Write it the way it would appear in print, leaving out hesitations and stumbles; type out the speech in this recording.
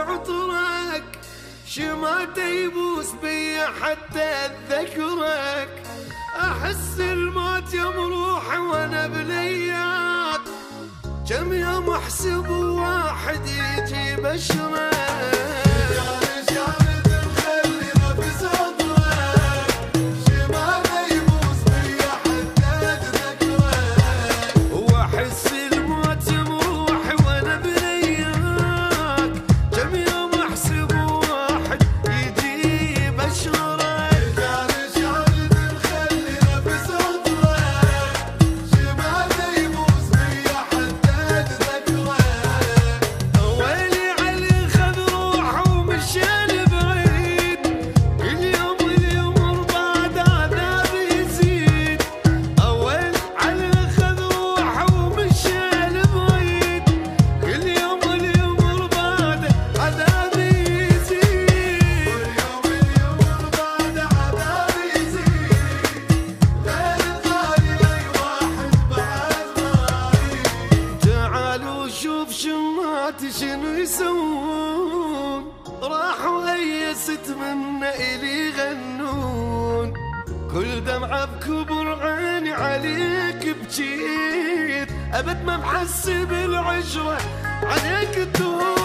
عطرك، شماته يبوس بي حتى اتذكرك. احس الموت يوم روحي وانا بلياك، كم يوم احسب واحد يجي بشرك. شنو يسوون؟ راحوا ايست منا الي يغنون، كل دمعة بكبر عيني عليك بجيت، ابد ما محسب العشرة عليك تهون.